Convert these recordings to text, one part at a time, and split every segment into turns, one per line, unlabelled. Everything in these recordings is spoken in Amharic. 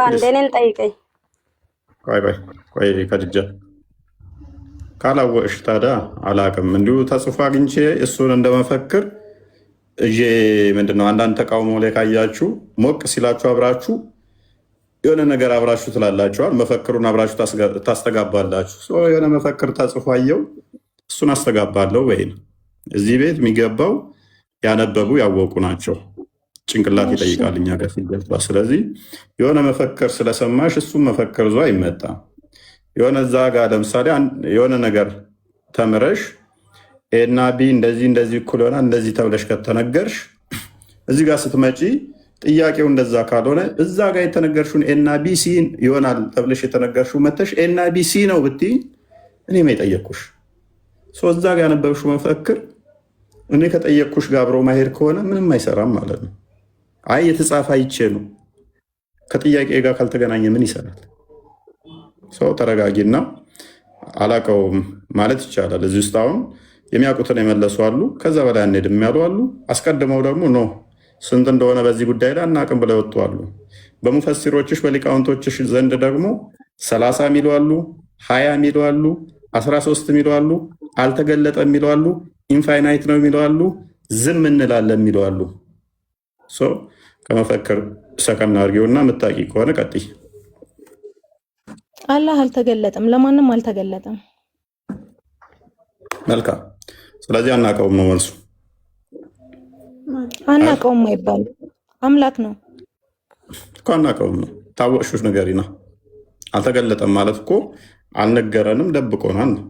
እንደኔን ጠይቀኝ።
ቆይ ከድጃ ካላወቅሽ ታዲያ አላቅም። እንዲሁ ተጽፎ አግኝቼ እሱን እንደመፈክር እዬ ምንድነው አንዳንድ ተቃውሞ ላይ ካያችሁ ሞቅ ሲላችሁ አብራችሁ የሆነ ነገር አብራችሁ ትላላችኋል። መፈክሩን አብራችሁ ታስተጋባላችሁ። የሆነ መፈክር ተጽፎ አየው እሱን አስተጋባለሁ ወይ እዚህ ቤት የሚገባው ያነበቡ ያወቁ ናቸው። ጭንቅላት ይጠይቃል እኛ ጋር ሲገባ። ስለዚህ የሆነ መፈክር ስለሰማሽ እሱም መፈክር ዞ አይመጣም። የሆነ እዛ ጋር ለምሳሌ የሆነ ነገር ተምረሽ ኤና ቢ እንደዚህ እኩል ሆና እንደዚህ ተብለሽ ከተነገርሽ እዚህ ጋር ስትመጪ ጥያቄው እንደዛ ካልሆነ እዛ ጋር የተነገርሽውን ኤና ቢ ሲ ይሆናል ተብለሽ የተነገርሽው መተሽ ኤና ቢ ሲ ነው ብትይ እኔም የጠየቅኩሽ እዛ ጋር ያነበብሽው መፈክር እኔ ከጠየቅኩሽ ጋር አብሮ ማሄድ ከሆነ ምንም አይሰራም ማለት ነው። አይ የተጻፈ አይቼ ነው ከጥያቄ ጋር ካልተገናኘ ምን ይሰራል? ሰው ተረጋጊና አላቀውም ማለት ይቻላል። እዚህ ውስጥ አሁን የሚያውቁትን የመለሱ አሉ፣ ከዛ በላይ አንሄድም ያሉ አሉ። አስቀድመው ደግሞ ኖ ስንት እንደሆነ በዚህ ጉዳይ ላይ አናቅም ብለው ወጡ አሉ። በሙፈሲሮችሽ በሊቃውንቶችሽ ዘንድ ደግሞ 30 ሚሉ አሉ፣ 20 ሚሉ አሉ፣ 13 ሚሉ አሉ፣ አልተገለጠ ሚሉ አሉ፣ ኢንፋይናይት ነው የሚለው አሉ፣ ዝም እንላለን የሚለው አሉ። ከመፈክር ሰከና አድርጌውና ምታቂ ከሆነ ቀጥይ።
አላህ አልተገለጠም፣ ለማንም አልተገለጠም።
መልካም። ስለዚህ አናውቀውም ነው መልሱ።
አናውቀውም አይባልም፣ አምላክ ነው
እኮ። አናውቀውም ነው ታወቅሹት ነገሪና አልተገለጠም ማለት እኮ አልነገረንም፣ ደብቆናል ነው።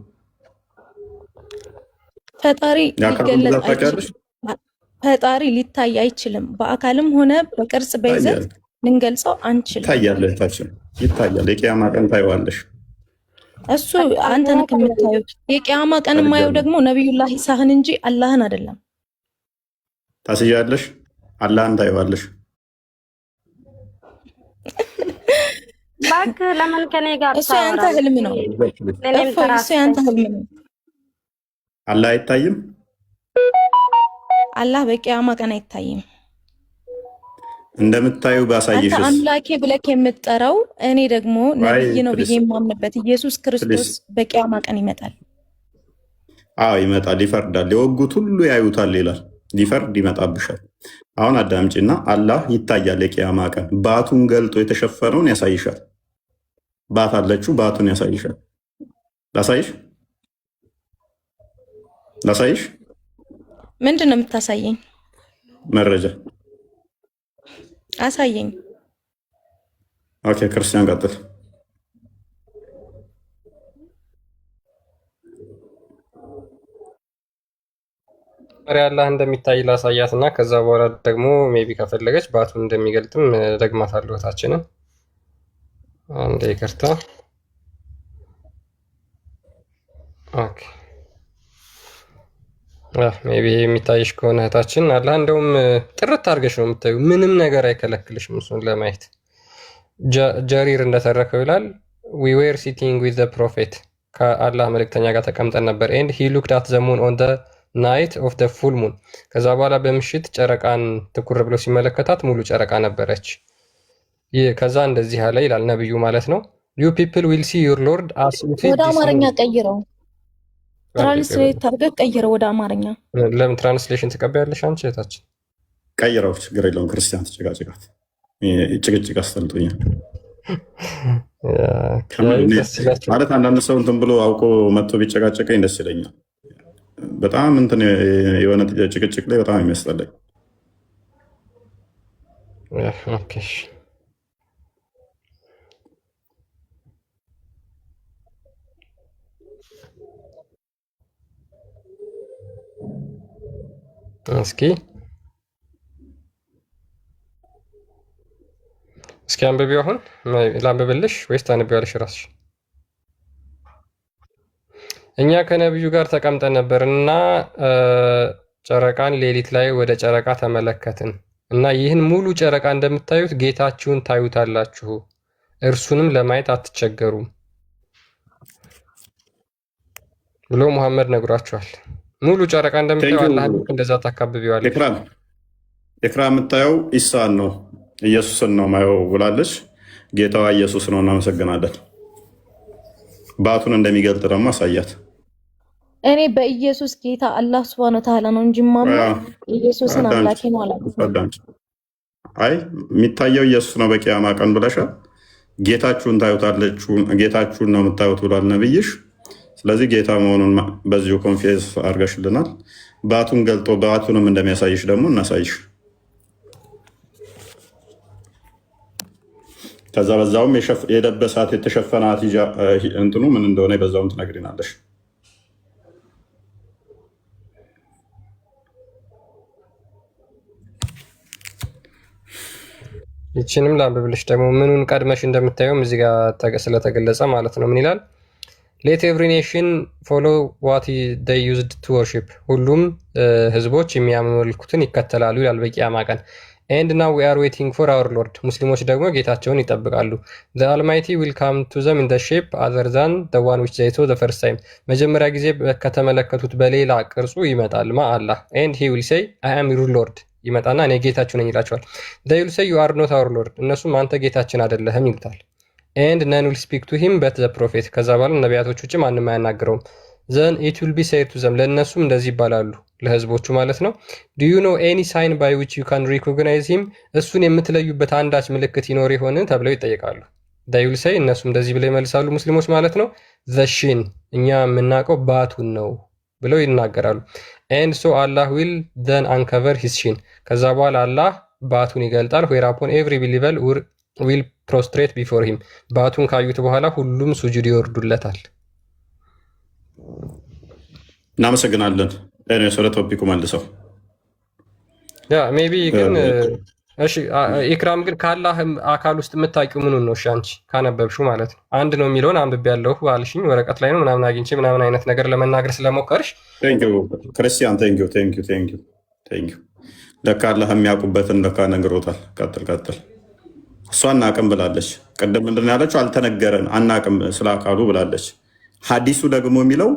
ፈጣሪ ሊታይ አይችልም። በአካልም ሆነ በቅርጽ በይዘት ልንገልጸው አንችልም።
ይታያል፣ እህታችን ይታያል። የቂያማ ቀን ታይዋለሽ።
እሱ አንተ ነህ የምታየው። የቂያማ ቀን የማየው ደግሞ ነቢዩላህ ኢሳህን እንጂ አላህን አይደለም።
ታስያለሽ፣ አላህን ታይዋለሽ።
እባክህ ለምን ከኔ ጋር
እሱ ያንተ ህልም ነው። እሱ ያንተ ህልም ነው።
አላህ አይታይም።
አላህ በቂያማ ቀን አይታይም።
እንደምታዩ ባሳይሽስ
አንተ አምላኬ ብለክ የምትጠራው እኔ ደግሞ ነብይ ነው ብዬ የማምንበት ኢየሱስ ክርስቶስ በቂያማ ቀን ይመጣል።
አዎ ይመጣል፣ ይፈርዳል። የወጉት ሁሉ ያዩታል ይላል። ሊፈርድ ይመጣብሻል። አሁን አዳምጪና አላህ ይታያል። የቂያማ ቀን ባቱን ገልጦ የተሸፈነውን ያሳይሻል። ባት አለችው፣ ባቱን ያሳይሻል። ላሳይሽ
ምንድን ነው የምታሳየኝ?
መረጃ
አሳየኝ።
ኦኬ ክርስቲያን ቀጥል።
አላህ እንደሚታይ ላሳያት እና ከዛ በኋላ ደግሞ ሜቢ ከፈለገች ባቱን እንደሚገልጥም ደግማት አለታችንን አንዴ ይቅርታ። ኦኬ ሜቢ የሚታይሽ ከሆነ እህታችን አላህ እንደውም ጥርት አድርገሽ ነው የምታዩ። ምንም ነገር አይከለክልሽም እሱን ለማየት። ጀሪር እንደተረከው ይላል we were sitting with the prophet ከአላህ መልእክተኛ ጋር ተቀምጠን ነበር and he looked at the moon on the night of the full moon ከዛ በኋላ በምሽት ጨረቃን ትኩር ብሎ ሲመለከታት ሙሉ ጨረቃ ነበረች። ከዛ እንደዚህ አለ ይላል ነብዩ ማለት ነው you people will see your lord as if
ወደ አማርኛ ቀይረው፣ ትራንስሌት አድርገህ ቀይረው ወደ አማርኛ።
ለምን ትራንስሌሽን ትቀበያለሽ አንቺ እህታችን?
ቀይረው፣ ችግር የለውም። ክርስቲያን ተጨቃጭቃት ጭቅጭቅ አስጠልጦኛል ማለት አንዳንድ ሰው እንትን ብሎ አውቆ መጥቶ ቢጨቃጨቀኝ ደስ ይለኛል። በጣም እንትን የሆነ ጭቅጭቅ ላይ በጣም የሚያስጠላኝ።
እስኪ አንብቢው። አሁን ላንብብልሽ ወይስ ታነቢዋለሽ ራስሽ? እኛ ከነብዩ ጋር ተቀምጠን ነበርና ጨረቃን ሌሊት ላይ ወደ ጨረቃ ተመለከትን እና ይህን ሙሉ ጨረቃ እንደምታዩት ጌታችሁን ታዩታላችሁ፣ እርሱንም ለማየት አትቸገሩም ብሎ መሐመድ ነግሯቸዋል። ሙሉ ጨረቃ እንደምታዩ አላህ እንደዛ ታካብቢዋለሽ።
ኢክራም የምታየው ኢሳን ነው። ኢየሱስን ነው ማየው ብላለች። ጌታዋ ኢየሱስ ነው። እናመሰግናለን። ባቱን እንደሚገልጥ ደግሞ አሳያት።
እኔ በኢየሱስ ጌታ አላህ ሱብሃነሁ ወተዓላ ነው እንጂ ማምነው ኢየሱስን አምላኬ ነው አላልኩም።
አይ የሚታየው ኢየሱስ ነው በቂያማ ቀን ብለሻል። ጌታችሁን ጌታችሁን ነው የምታዩት ብሏል ነብይሽ። ስለዚህ ጌታ መሆኑን በዚሁ ኮንፊየንስ አድርገሽልናል። ባቱን ገልጦ ባቱንም እንደሚያሳይሽ ደግሞ እናሳይሽ። ከዛ በዛውም የለበሳት የተሸፈናት እንትኑ ምን እንደሆነ በዛውም ትነግሪናለሽ።
ይችንም ላንብብልሽ ደግሞ ምኑን ቀድመሽ እንደምታየውም እዚህ ጋር ስለተገለጸ ማለት ነው። ምን ይላል? ሌት ኤቭሪ ኔሽን ፎሎ ዋት ዴይ ዩዝድ ቱ ወርሺፕ፣ ሁሉም ህዝቦች የሚያመልኩትን ይከተላሉ ይላል በቂያማ ቀን። ኤንድ ናው ዊ አር ዌቲንግ ፎር አወር ሎርድ፣ ሙስሊሞች ደግሞ ጌታቸውን ይጠብቃሉ። ዘ አልማይቲ ዊል ካም ቱ ዘም ኢን ዘ ሼፕ አዘር ዛን ዘ ዋን ዊች ዘይ ሶ ዘ ፈርስት ታይም፣ መጀመሪያ ጊዜ ከተመለከቱት በሌላ ቅርጹ ይመጣል አላህ። ኤንድ ሂ ዊል ሴይ አይ አም ዩር ሎርድ፣ ይመጣና እኔ ጌታችሁ ነኝ ይላቸዋል። ዘይ ዊል ሴይ ዩ አር ኖት አወር ሎርድ፣ እነሱም አንተ ጌታችን አይደለህም ይሉታል። ኤንድ ነን ዊል ስፒክ ቱ ሂም በት ዘ ፕሮፌት፣ ከዛ በኋላ ነቢያቶች ውጭ ማንም አያናግረውም። ዘን ኢት ዊል ቢ ሴይድ ቱ ዘም፣ ለእነሱም እንደዚህ ይባላሉ ለህዝቦቹ ማለት ነው። ዱ ዩ ኖ ኤኒ ሳይን ባይ ዊች ዩ ካን ሪኮግናይዝ ሂም፣ እሱን የምትለዩበት አንዳች ምልክት ይኖር ይሆን ተብለው ይጠይቃሉ። ዳይ ዊል ሴይ፣ እነሱም እንደዚህ ብለው ይመልሳሉ ሙስሊሞች ማለት ነው። ዘ ሺን፣ እኛ የምናውቀው ባቱን ነው ብለው ይናገራሉ። ኤንድ ሶ አላህ ዊል ዘን አንከቨር ሂስ ሺን፣ ከዛ በኋላ አላህ ባቱን ይገልጣል። ዌራፖን ኤቭሪ ቢሊቨል ዊል ፕሮስትሬት ቢፎር ሂም፣ ባቱን ካዩት በኋላ ሁሉም ሱጁድ ይወርዱለታል።
እናመሰግናለን። ወደ ቶፒኩ መልሰው።
ያ ሜቢ ግን እሺ፣ ኢክራም ግን ከአላህ አካል ውስጥ የምታውቂው ምኑን ነው? እሺ አንቺ ካነበብሽው ማለት ነው። አንድ ነው የሚለውን አንብቤያለሁ አልሽኝ፣ ወረቀት ላይ ነው ምናምን አግኝቼ ምናምን አይነት ነገር ለመናገር ስለሞከርሽ
ክርስቲያን ቴንኪው። ለካ አላህ የሚያውቁበትን ለካ ነግሮታል። ቀጥል። እሷ አናቅም ብላለች። ቅድም ምንድን ያለችው? አልተነገረን አናቅም ስለ አካሉ ብላለች። ሀዲሱ ደግሞ የሚለው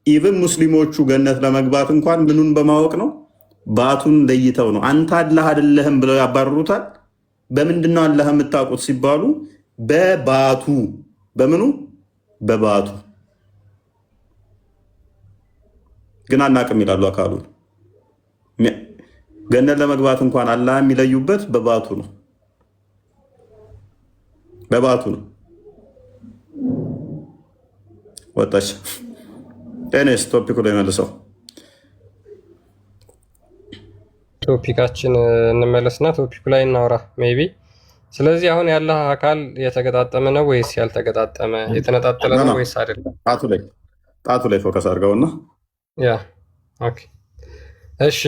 ኢቭን ሙስሊሞቹ ገነት ለመግባት እንኳን ምኑን በማወቅ ነው? ባቱን ለይተው ነው። አንተ አላህ አይደለህም ብለው ያባርሩታል። በምንድን ነው አላህ የምታውቁት ሲባሉ በባቱ። በምኑ? በባቱ። ግን አናቅም ይላሉ አካሉን። ገነት ለመግባት እንኳን አላህ የሚለዩበት በባቱ ነው። በባቱ ነው። ወጣች። ቴኔስ ቶፒኩ ላይ መልሰው።
ቶፒካችን እንመለስና ቶፒኩ ላይ እናውራ ሜይ ቢ። ስለዚህ አሁን ያለ አካል የተገጣጠመ ነው ወይስ ያልተገጣጠመ? የተነጣጠለ ነው ወይስ አይደለም?
ጣቱ ላይ ፎከስ አድርገውና
ያ ኦኬ። እሺ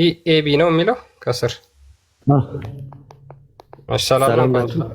ኢኤቢ ነው የሚለው ከስር። ሰላም ነው።